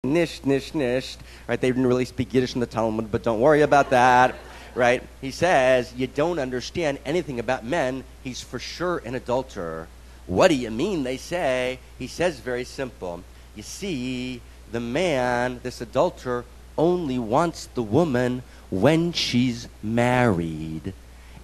Nish, nish, nish. Right? They didn't really speak Yiddish in the Talmud, but don't worry about that. Right? He says, you don't understand anything about men. He's for sure an adulterer. What do you mean, they say? He says very simple. You see, the man, this adulterer, only wants the woman when she's married.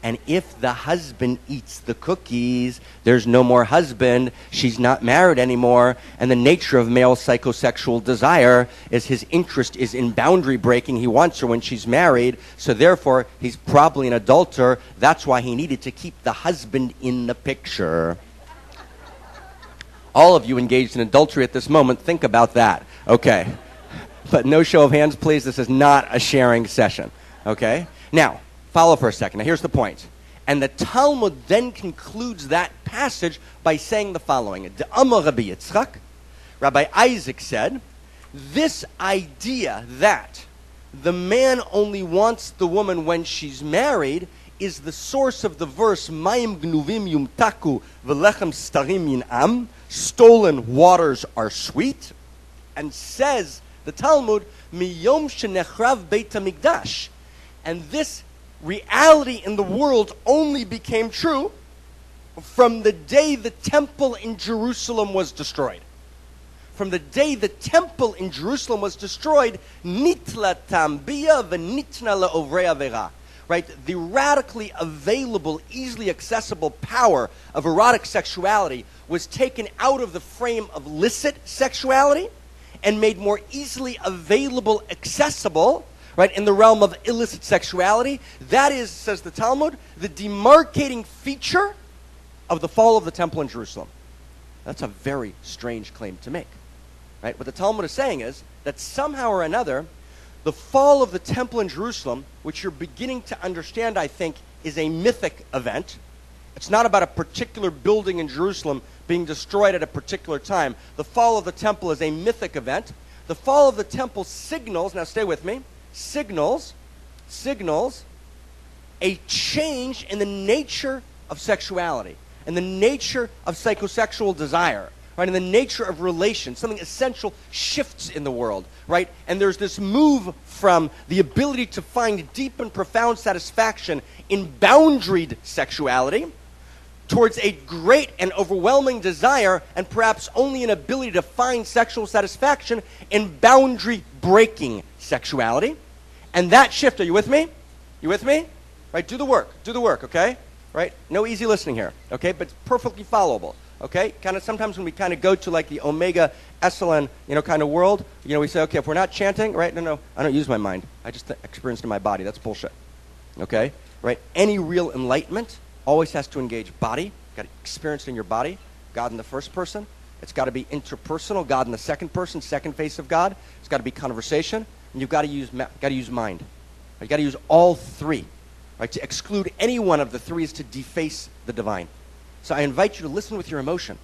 And if the husband eats the cookies, there's no more husband. She's not married anymore. And the nature of male psychosexual desire is his interest is in boundary breaking. He wants her when she's married. So therefore, he's probably an adulterer. That's why he needed to keep the husband in the picture. All of you engaged in adultery at this moment, think about that. Okay. But no show of hands, please. This is not a sharing session. Okay? Now, follow for a second. Now, here's the point. And the Talmud then concludes that passage by saying the following. D'amar Rabbi Yitzchak, Rabbi Isaac said, this idea that the man only wants the woman when she's married is the source of the verse, Mayim gnuvim yumtaku v'lechem starim yin'am, stolen waters are sweet, and says the Talmud, miyom shenechrav beit hamikdash. And this reality in the world only became true from the day the temple in Jerusalem was destroyed. From the day the temple in Jerusalem was destroyed, nitla tambia v'nitna le'ovrei avera. Right? The radically available, easily accessible power of erotic sexuality was taken out of the frame of licit sexuality and made more easily available, accessible, right, in the realm of illicit sexuality. That is, says the Talmud, the demarcating feature of the fall of the temple in Jerusalem. That's a very strange claim to make. Right? What the Talmud is saying is that somehow or another, the fall of the temple in Jerusalem, which you're beginning to understand, I think, is a mythic event. It's not about a particular building in Jerusalem being destroyed at a particular time. The fall of the temple is a mythic event. The fall of the temple signals, now stay with me, signals a change in the nature of sexuality and the nature of psychosexual desire, right? And the nature of relations. Something essential shifts in the world, right? And there's this move from the ability to find deep and profound satisfaction in boundaried sexuality towards a great and overwhelming desire and perhaps only an ability to find sexual satisfaction in boundary-breaking sexuality. And that shift, are you with me? You with me? Right, do the work, okay? Right, no easy listening here, okay? But it's perfectly followable, okay? Kind of sometimes when we kind of go to like the Omega Epsilon, kind of world, we say, okay, if we're not chanting, right? No, I don't use my mind. I just experience it in my body. That's bullshit, okay? Right, any real enlightenment always has to engage body. Got to experience it in your body. God in the first person. It's got to be interpersonal. God in the second person, second face of God. It's got to be conversation. And you've got to use mind. You've got to use all three. Right? To exclude any one of the three is to deface the divine. So I invite you to listen with your emotion.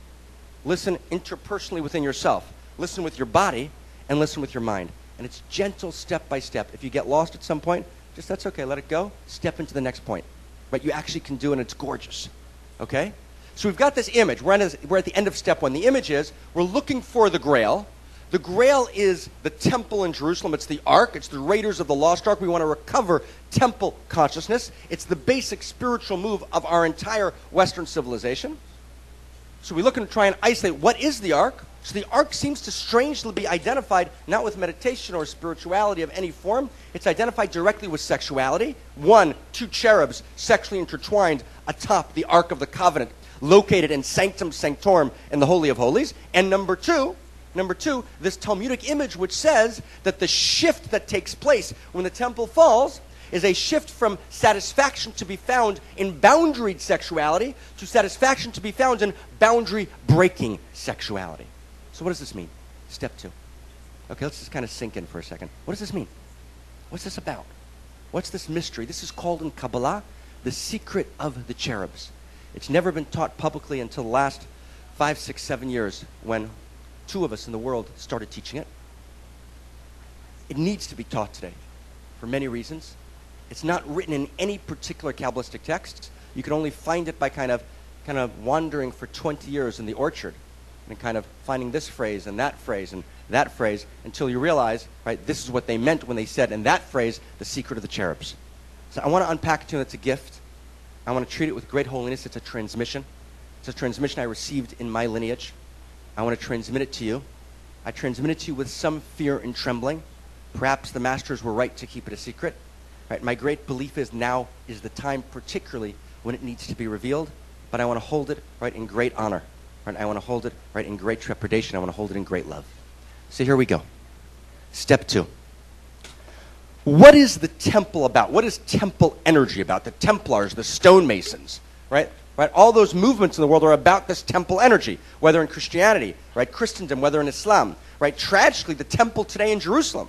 Listen interpersonally within yourself. Listen with your body and listen with your mind. And it's gentle step by step. If you get lost at some point, just that's okay. Let it go. Step into the next point. Right? You actually can do it and it's gorgeous. Okay? So we've got this image. We're at the end of step one. The image is we're looking for the Grail. The Grail is the temple in Jerusalem. It's the Ark. It's the Raiders of the Lost Ark. We want to recover temple consciousness. It's the basic spiritual move of our entire Western civilization. So we look and try and isolate what is the Ark. So the Ark seems to strangely be identified not with meditation or spirituality of any form. It's identified directly with sexuality. 1, 2 cherubs sexually intertwined atop the Ark of the Covenant, located in Sanctum Sanctorum in the Holy of Holies. And number two, this Talmudic image which says that the shift that takes place when the temple falls is a shift from satisfaction to be found in boundaried sexuality to satisfaction to be found in boundary-breaking sexuality. So what does this mean? Step 2. Okay, let's just kind of sink in for a second. What does this mean? What's this about? What's this mystery? This is called in Kabbalah the secret of the cherubs. It's never been taught publicly until the last 5, 6, 7 years when 2 of us in the world started teaching it. It needs to be taught today for many reasons. It's not written in any particular Kabbalistic text. You can only find it by kind of wandering for 20 years in the orchard and kind of finding this phrase and that phrase and that phrase, until you realize, right, this is what they meant when they said in that phrase, the secret of the cherubs. So I want to unpack it to you. It's a gift. I want to treat it with great holiness. It's a transmission. It's a transmission I received in my lineage. I want to transmit it to you. I transmit it to you with some fear and trembling. Perhaps the masters were right to keep it a secret. Right? My great belief is now is the time, particularly when it needs to be revealed. But I want to hold it, right, in great honor. Right? I want to hold it, right, in great trepidation. I want to hold it in great love. So here we go. Step 2. What is the temple about? What is temple energy about? The Templars, the stonemasons, right? Right? All those movements in the world are about this temple energy, whether in Christianity, right, Christendom, whether in Islam, right? Tragically, the temple today in Jerusalem,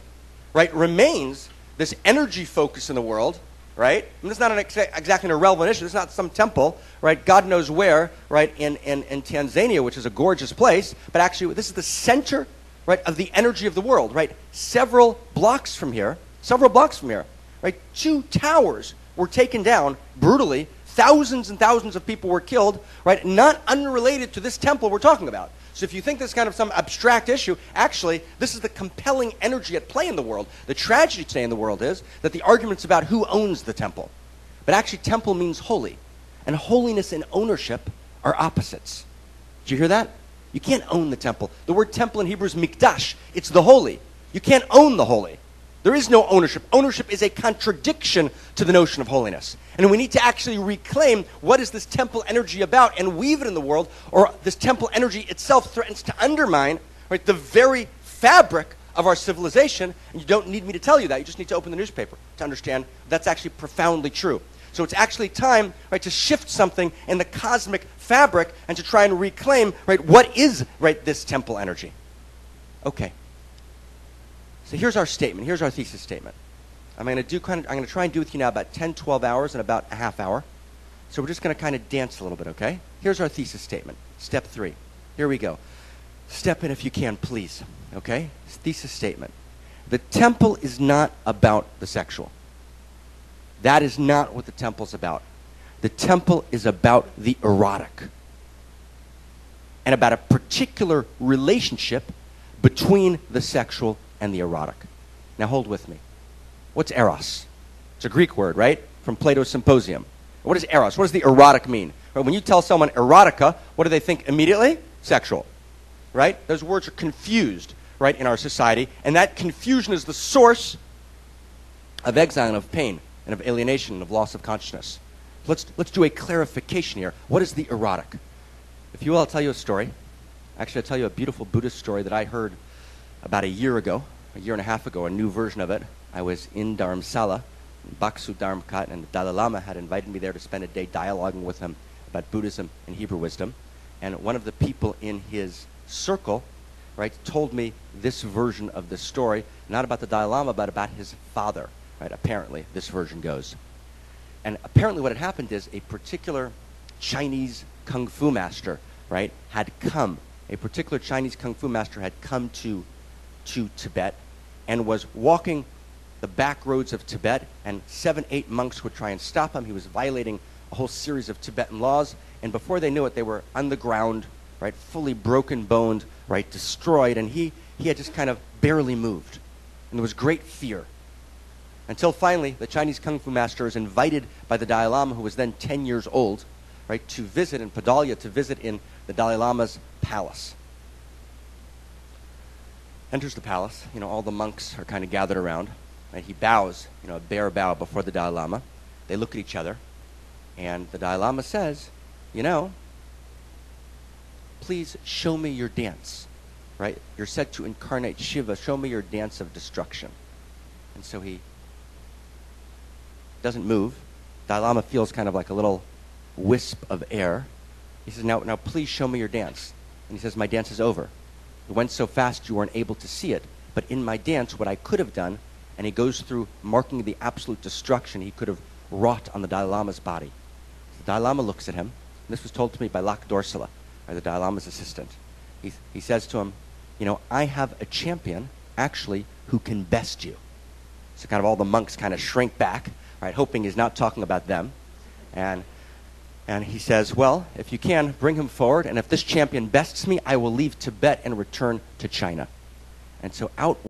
right, remains this energy focus in the world, right? And this is not exactly an irrelevant issue. This is not some temple, right? God knows where, right, in Tanzania, which is a gorgeous place, but actually this is the center, right, of the energy of the world, right? Several blocks from here, right, 2 towers were taken down brutally. Thousands and thousands of people were killed, right? Not unrelated to this temple we're talking about. So if you think this is kind of some abstract issue, actually, this is the compelling energy at play in the world. The tragedy today in the world is that the argument's about who owns the temple. But actually, temple means holy. And holiness and ownership are opposites. Did you hear that? You can't own the temple. The word temple in Hebrew is mikdash. It's the holy. You can't own the holy. There is no ownership. Ownership is a contradiction to the notion of holiness. And we need to actually reclaim what is this temple energy about and weave it in the world, or this temple energy itself threatens to undermine, right, the very fabric of our civilization. And you don't need me to tell you that. You just need to open the newspaper to understand that's actually profoundly true. So it's actually time, right, to shift something in the cosmic fabric and to try and reclaim, right, what is, right, this temple energy. Okay. So here's our statement. Here's our thesis statement. I'm going to try and do with you now about 10, 12 hours and about a half hour. So we're just going to kind of dance a little bit, okay? Here's our thesis statement. Step 3. Here we go. Step in if you can, please. Okay? Thesis statement. The temple is not about the sexual. That is not what the temple's about. The temple is about the erotic. And about a particular relationship between the sexual and the erotic. Now hold with me. What's eros? It's a Greek word, right? From Plato's Symposium. What is eros? What does the erotic mean? Right? When you tell someone erotica, what do they think immediately? Sexual. Right? Those words are confused, right, in our society, and that confusion is the source of exile and of pain and of alienation and of loss of consciousness. Let's do a clarification here. What is the erotic? If you will, I'll tell you a story. Actually, I'll tell you a beautiful Buddhist story that I heard about a year and a half ago, a new version of it. I was in Dharamsala, in Baksu Dharmkat, and the Dalai Lama had invited me there to spend a day dialoguing with him about Buddhism and Hebrew wisdom. And one of the people in his circle, right, told me this version of the story, not about the Dalai Lama, but about his father, right? Apparently, this version goes. And apparently what had happened is a particular Chinese kung fu master, right, had come. A particular Chinese kung fu master had come to Tibet and was walking the back roads of Tibet, and 7, 8 monks would try and stop him. He was violating a whole series of Tibetan laws, and before they knew it, they were on the ground, right, fully broken-boned, right, destroyed, and he had just kind of barely moved. And there was great fear. Until finally, the Chinese kung fu master is invited by the Dalai Lama, who was then 10 years old, right, to visit in Podalia, to visit in the Dalai Lama's palace. Enters the palace. You know, all the monks are kind of gathered around. And he bows, you know, a bare bow before the Dalai Lama. They look at each other. And the Dalai Lama says, you know, please show me your dance. Right? You're said to incarnate Shiva. Show me your dance of destruction. And so he doesn't move. Dalai Lama feels kind of like a little wisp of air. He says, now please show me your dance. And he says, my dance is over. It went so fast you weren't able to see it. But in my dance, what I could have done, and he goes through marking the absolute destruction he could have wrought on the Dalai Lama's body. The Dalai Lama looks at him. And this was told to me by Lak Dorsala, the Dalai Lama's assistant. He says to him, you know, I have a champion, actually, who can best you. So kind of all the monks kind of shrink back, right, hoping he's not talking about them. And he says, well, if you can, bring him forward, and if this champion bests me, I will leave Tibet and return to China. And so out